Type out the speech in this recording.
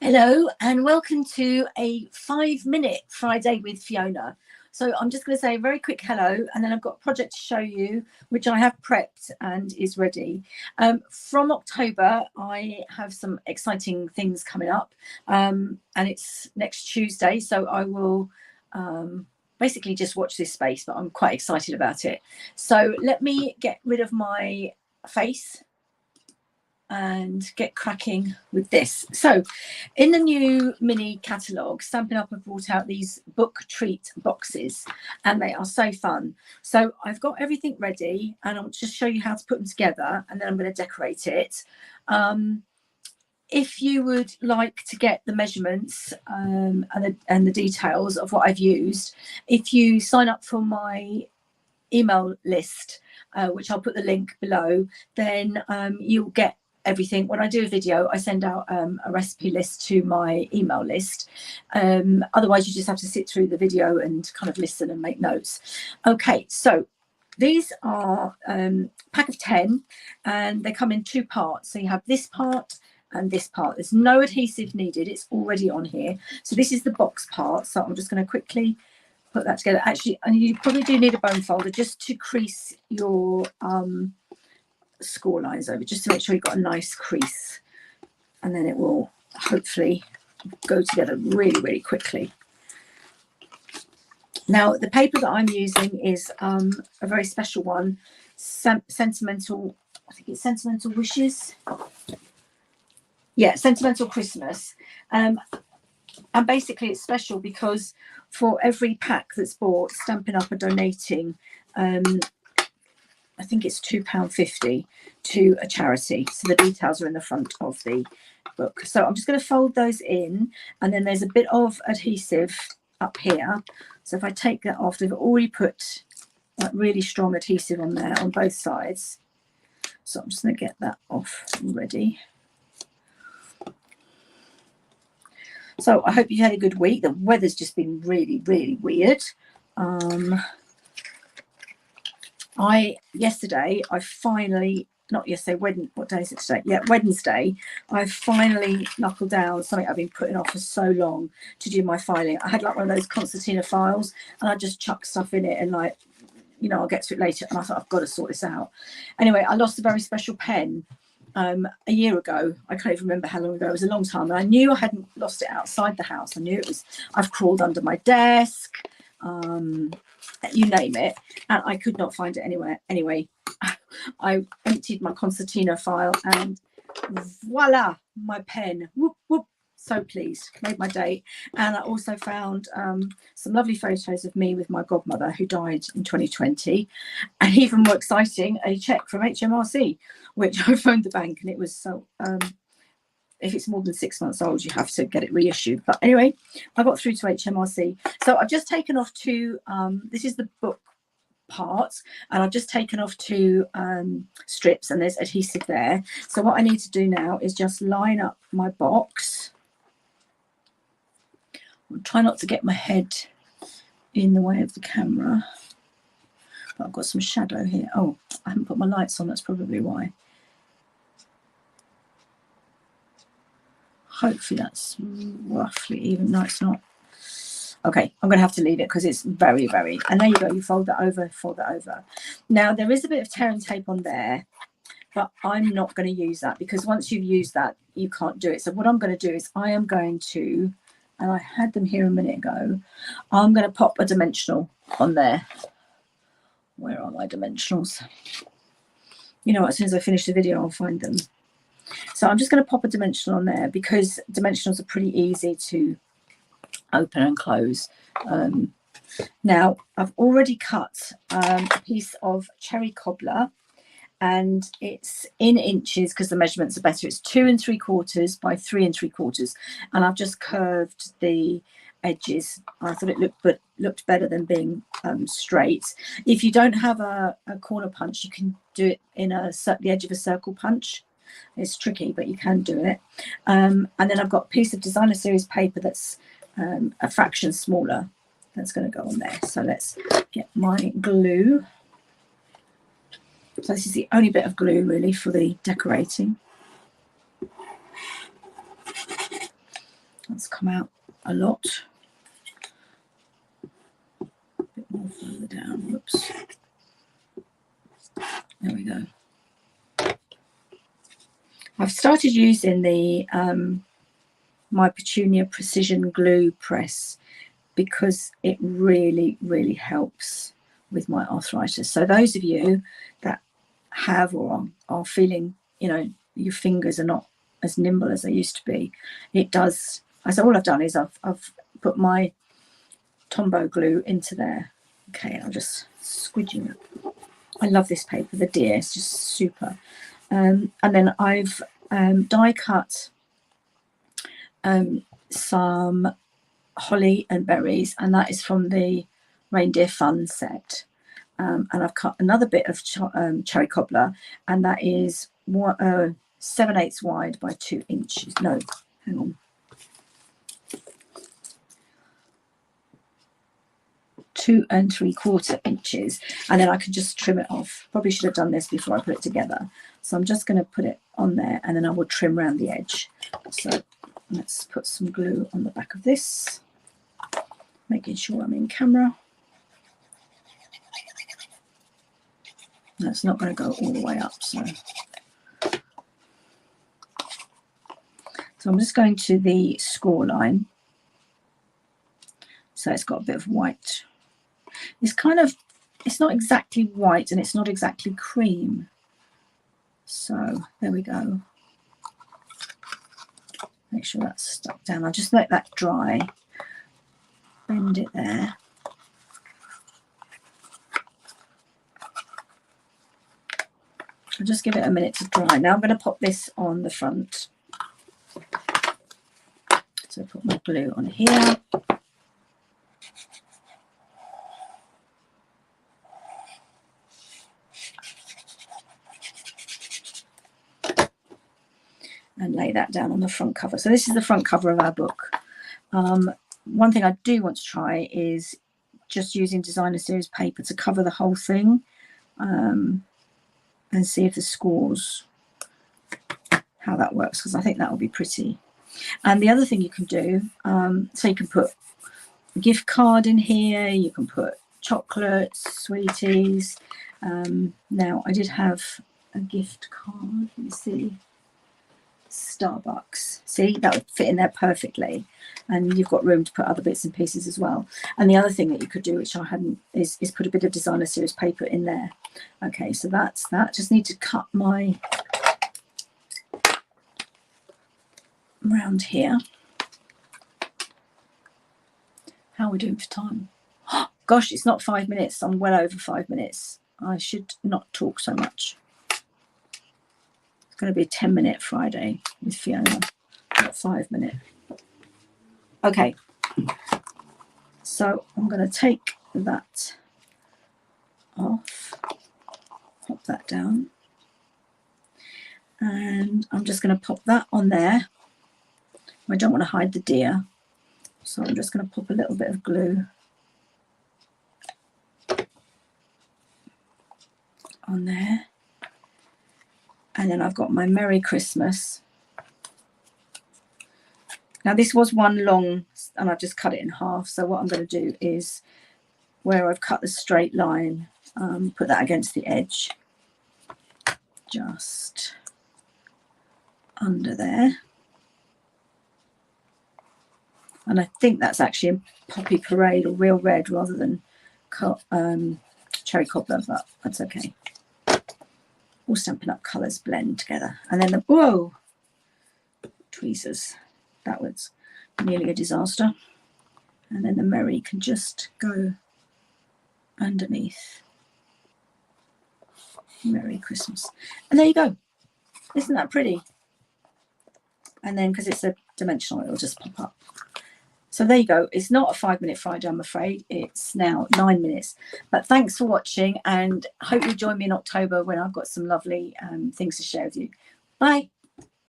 Hello and welcome to a 5-minute Friday with Fiona. So I'm just going to say a very quick hello, and then I've got a project to show you which I have prepped and is ready. From October I have some exciting things coming up, and it's next Tuesday, so I will basically just watch this space, but I'm quite excited about it. So let me get rid of my face and get cracking with this. So in the new mini catalogue, Stampin' Up have brought out these book treat boxes, and they are so fun. So I've got everything ready, and I'll just show you how to put them together, and then I'm going to decorate it. If you would like to get the measurements and the details of what I've used, if you sign up for my email list, which I'll put the link below, then you'll get everything. When I do a video, I send out a recipe list to my email list. Otherwise you just have to sit through the video and kind of listen and make notes. Okay, so these are pack of 10, and they come in 2 parts. So you have this part and this part. There's no adhesive needed, it's already on here. So this is the box part, so I'm just going to quickly put that together. Actually, and you probably do need a bone folder just to crease your score lines over, just to make sure you've got a nice crease, and then it will hopefully go together really quickly. Now the paper that I'm using is a very special one, sentimental, I think it's Sentimental Wishes, yeah, Sentimental Christmas. And basically it's special because for every pack that's bought, Stampin' Up are donating I think it's £2.50 to a charity. So the details are in the front of the book. So I'm just going to fold those in, and then there's a bit of adhesive up here. So if I take that off, they've already put like really strong adhesive on there on both sides. So I'm just going to get that off already. So I hope you had a good week. The weather's just been really weird. Yesterday I finally, not yesterday, what day is it today? Yeah, Wednesday, I finally knuckled down something I've been putting off for so long to do my filing. I had like one of those concertina files, and I just chucked stuff in it and like, you know, I'll get to it later, and I thought I've got to sort this out. Anyway, I lost a very special pen a year ago. I can't even remember how long ago. It was a long time, and I knew I hadn't lost it outside the house. I knew it was, I've crawled under my desk, you name it, and I could not find it anywhere. Anyway, I emptied my concertina file, and voila, my pen. Whoop whoop, so pleased, made my day. And I also found some lovely photos of me with my godmother who died in 2020, and even more exciting, a check from HMRC, which I phoned the bank, and it was so if it's more than 6 months old, you have to get it reissued. But anyway, I got through to HMRC. So I've just taken off 2, this is the book part, and I've just taken off 2 strips, and there's adhesive there. So what I need to do now is just line up my box. I'll try not to get my head in the way of the camera. But I've got some shadow here. Oh, I haven't put my lights on, that's probably why. Hopefully that's roughly even. No, it's not. Okay, I'm going to have to leave it because it's very, and there you go, you fold that over, fold that over. Now there is a bit of tear and tape on there, but I'm not going to use that, because once you've used that, you can't do it. So what I'm going to do is I am going to, and I had them here a minute ago, I'm going to pop a dimensional on there. Where are my dimensionals? You know what, as soon as I finish the video, I'll find them. So I'm just going to pop a dimensional on there, because dimensionals are pretty easy to open and close. Now I've already cut a piece of cherry cobbler, and it's in inches because the measurements are better. It's 2 3/4 by 3 3/4, and I've just curved the edges. I thought it looked better than being straight. If you don't have a corner punch, you can do it in the edge of a circle punch. It's tricky, but you can do it. And then I've got a piece of designer series paper that's a fraction smaller, that's going to go on there. So let's get my glue. So this is the only bit of glue really for the decorating. That's come out a lot. A bit more further down. Whoops. There we go. I've started using the my Petunia Precision Glue Press because it really, really helps with my arthritis. So those of you that have or are feeling, you know, your fingers are not as nimble as they used to be, it does. So all I've done is I've put my Tombow glue into there. Okay, I'm just squidging it. I love this paper, the deer, it's just super. And then I've die cut some holly and berries, and that is from the Reindeer Fun set. And I've cut another bit of cherry cobbler, and that is 7/8 wide by 2 inches. No, hang on. 2 3/4 inches, and then I can just trim it off. Probably should have done this before I put it together. So I'm just going to put it on there, and then I will trim around the edge. So let's put some glue on the back of this, making sure I'm in camera. That's not going to go all the way up. So I'm just going to the score line. So it's got a bit of white. It's kind of, it's not exactly white and it's not exactly cream. So there we go. Make sure that's stuck down. I'll just let that dry. Bend it there. I'll just give it a minute to dry. Now I'm going to pop this on the front. So put my glue on here. And lay that down on the front cover. So this is the front cover of our book. One thing I do want to try is just using designer series paper to cover the whole thing, and see if the scores, how that works, because I think that will be pretty. And the other thing you can do, so you can put a gift card in here, you can put chocolates, sweeties. Now I did have a gift card, let me see. Starbucks, see, that would fit in there perfectly, and you've got room to put other bits and pieces as well. And the other thing that you could do, which I hadn't, is put a bit of designer series paper in there. Okay, so that's that. Just need to cut my round here. How are we doing for time? Oh, gosh, it's not 5 minutes. I'm well over 5 minutes. I should not talk so much. It's going to be a 10-minute Friday with Fiona, not 5 minutes. Okay, so I'm going to take that off, pop that down, and I'm just going to pop that on there. I don't want to hide the deer, so I'm just going to pop a little bit of glue on there. And then I've got my Merry Christmas. Now this was one long, and I've just cut it in half. So what I'm going to do is, where I've cut the straight line, put that against the edge, just under there. And I think that's actually a Poppy Parade or Real Red rather than Cherry Cobbler, but that's okay. All Stampin' Up colours blend together. And then the, whoa, tweezers. That was nearly a disaster. And then the Merry can just go underneath. Merry Christmas. And there you go. Isn't that pretty? And then, because it's a dimensional, it'll just pop up. So there you go. It's not a 5-minute Friday, I'm afraid. It's now 9 minutes. But thanks for watching, and I hope you join me in October when I've got some lovely things to share with you. Bye.